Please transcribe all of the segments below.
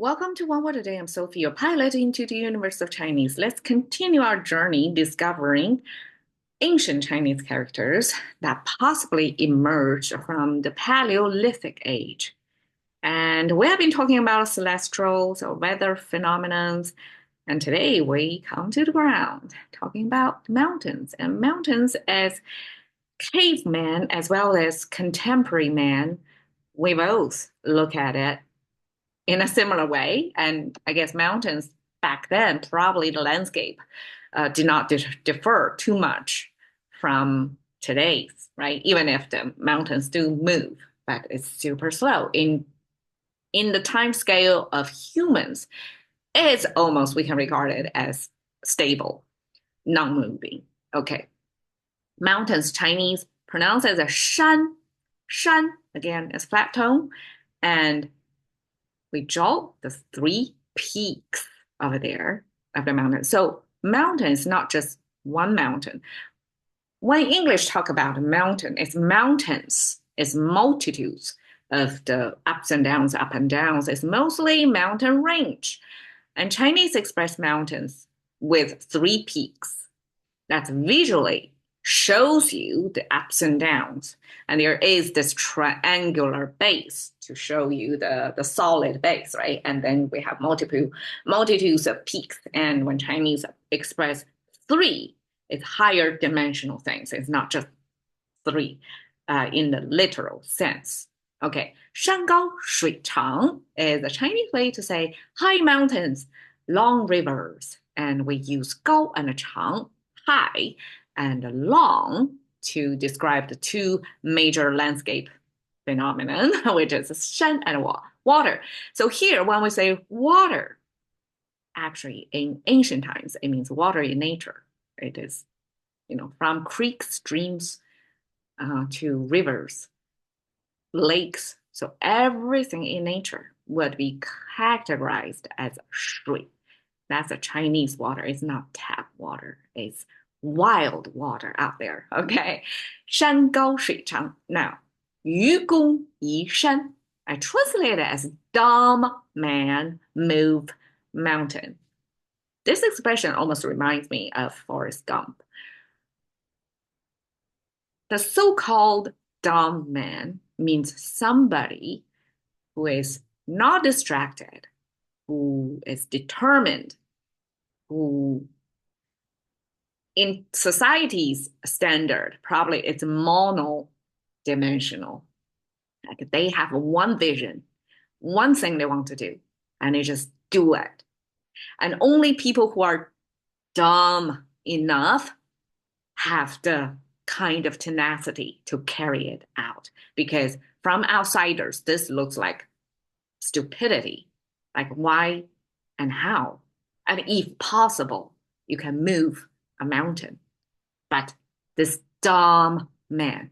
Welcome to One Word a Day. I'm Sophie, your pilot into the universe of Chinese. Let's continue our journey discovering ancient Chinese characters that possibly emerged from the Paleolithic age. And we have been talking about celestials or weather phenomena. And today we come to the ground, talking about mountains and mountains as caveman as well as contemporary man. We both look at it in a similar way. And I guess mountains back then, probably the landscape did not differ too much from today's, right? Even if the mountains do move, but it's super slow. In the time scale of humans, it's almost we can regard it as stable, non-moving. Okay. Mountains, Chinese pronounce as a shan. Shan, again, is flat tone. And we draw the three peaks over there of the mountain. So mountain is not just one mountain. When English talk about a mountain, it's mountains, it's multitudes of the ups and downs, up and downs. It's mostly mountain range. And Chinese express mountains with three peaks. That's visually shows you the ups and downs. And there is this triangular base to show you the solid base, right? And then we have multitudes of peaks. And when Chinese express three, it's higher dimensional things. It's not just three in the literal sense. Okay, 山高水长 is a Chinese way to say high mountains, long rivers. And we use 高 and 长, high, and long to describe the two major landscape phenomenon, which is shan and water. So here, when we say water, actually in ancient times, it means water in nature. It is, from creeks, streams to rivers, lakes. So everything in nature would be characterized as shui. That's a Chinese water. It's not tap water. It's wild water out there. Okay. 山高水长. Now, 愚公移山. I translate it as dumb man move mountain. This expression almost reminds me of Forrest Gump. The so-called dumb man means somebody who is not distracted, who is determined, who in society's standard, probably it's mono-dimensional. Like they have one vision, one thing they want to do, and they just do it. And only people who are dumb enough have the kind of tenacity to carry it out. Because from outsiders, this looks like stupidity. Like why and how? And if possible, you can move a mountain. But this dumb man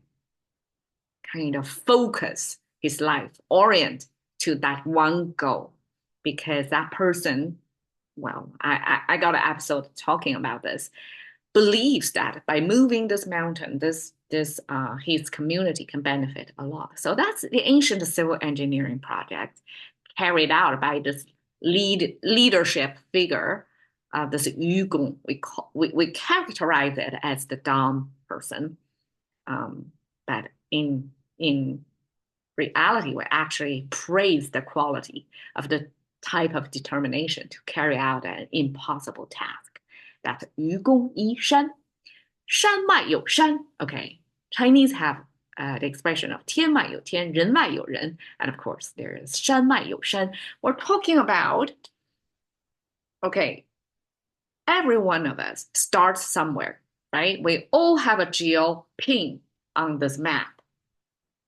kind of focus his life, orient to that one goal. Because that person, well, I got an episode talking about this, believes that by moving this mountain, his community can benefit a lot. So that's the ancient civil engineering project carried out by this leadership figure, this Yugong. We characterize it as the dumb person, but in reality, we actually praise the quality of the type of determination to carry out an impossible task. That's 愚公移山. 山外有山. Okay, Chinese have the expression of 天外有天,人外有人. And of course, there is 山外有山. We're talking about, okay, every one of us starts somewhere, right? We all have a geo pin on this map.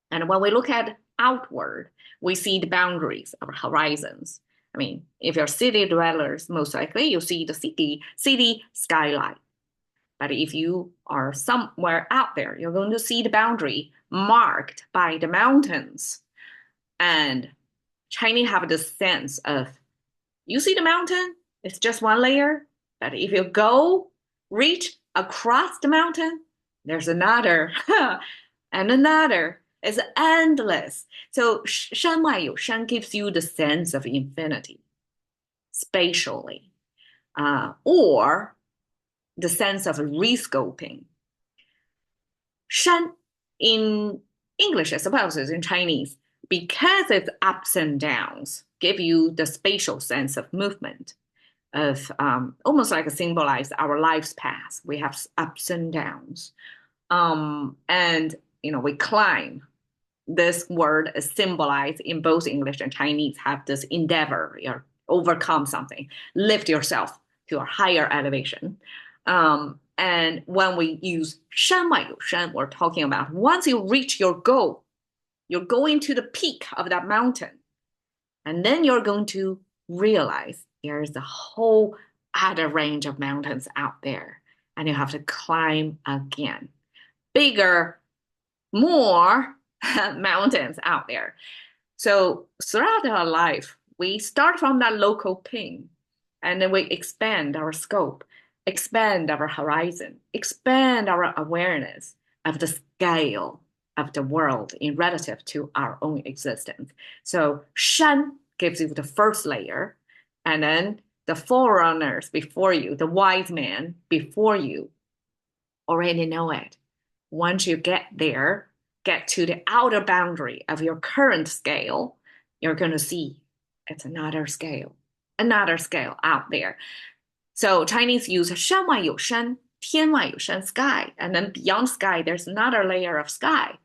And when we look at outward, we see the boundaries of horizons. I mean, if you're city dwellers, most likely you see the city skyline. But if you are somewhere out there, you're going to see the boundary marked by the mountains. And Chinese have this sense of, you see the mountain, it's just one layer. But if you go reach across the mountain, there's another and another. It's endless. So 山外有山 gives you the sense of infinity. spatially, or the sense of rescoping. Shan in English, I suppose, is in Chinese, because it's ups and downs, give you the spatial sense of movement, of almost like a symbolize our life's path. We have ups and downs. And we climb. This word is symbolized in both English and Chinese, have this endeavor or overcome something, lift yourself to a higher elevation. And when we use 山外有山, we're talking about once you reach your goal, you're going to the peak of that mountain, and then you're going to realize there's a whole other range of mountains out there, and you have to climb again. Bigger, more mountains out there. So throughout our life, we start from that local ping, and then we expand our scope, expand our horizon, expand our awareness of the scale of the world in relative to our own existence. So Shan gives you the first layer, and then the forerunners before you, the wise man before you, already know it. Once you get there, get to the outer boundary of your current scale, you're going to see it's another scale out there. So Chinese use 山外有山,天外有山, sky, and then beyond sky, there's another layer of sky,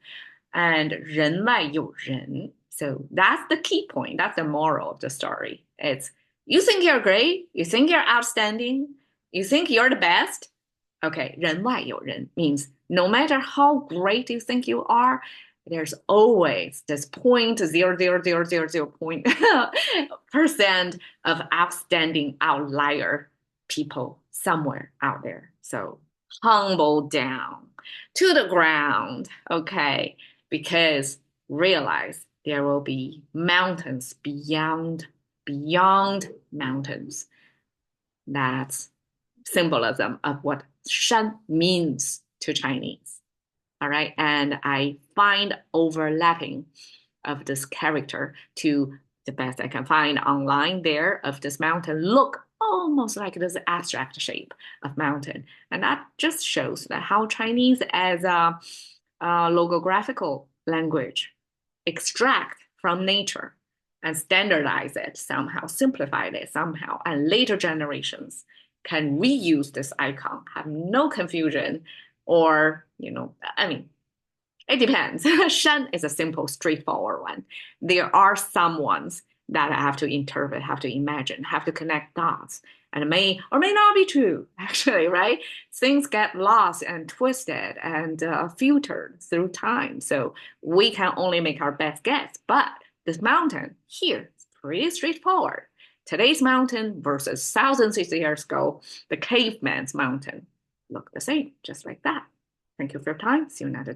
and 人外有人. So that's the key point. That's the moral of the story. It's you think you're great, you think you're outstanding, you think you're the best. Okay, 人外有人 means no matter how great you think you are, there's always this 0.00000% of outstanding outlier people somewhere out there. So humble down to the ground, okay? Because realize there will be mountains beyond mountains. That's symbolism of what Shan means to Chinese. All right. And I find overlapping of this character to the best I can find online there of this mountain look almost like this abstract shape of mountain. And that just shows that how Chinese as a logographical language extract from nature and standardize it somehow, simplify it somehow, and later generations can reuse this icon, have no confusion, or, it depends. Shan is a simple, straightforward one. There are some ones that I have to interpret, have to imagine, have to connect dots, and it may or may not be true, actually, right? Things get lost and twisted and filtered through time. So we can only make our best guess. But this mountain here is pretty straightforward. Today's mountain versus thousands of years ago, the caveman's mountain look the same, just like that. Thank you for your time. See you another day.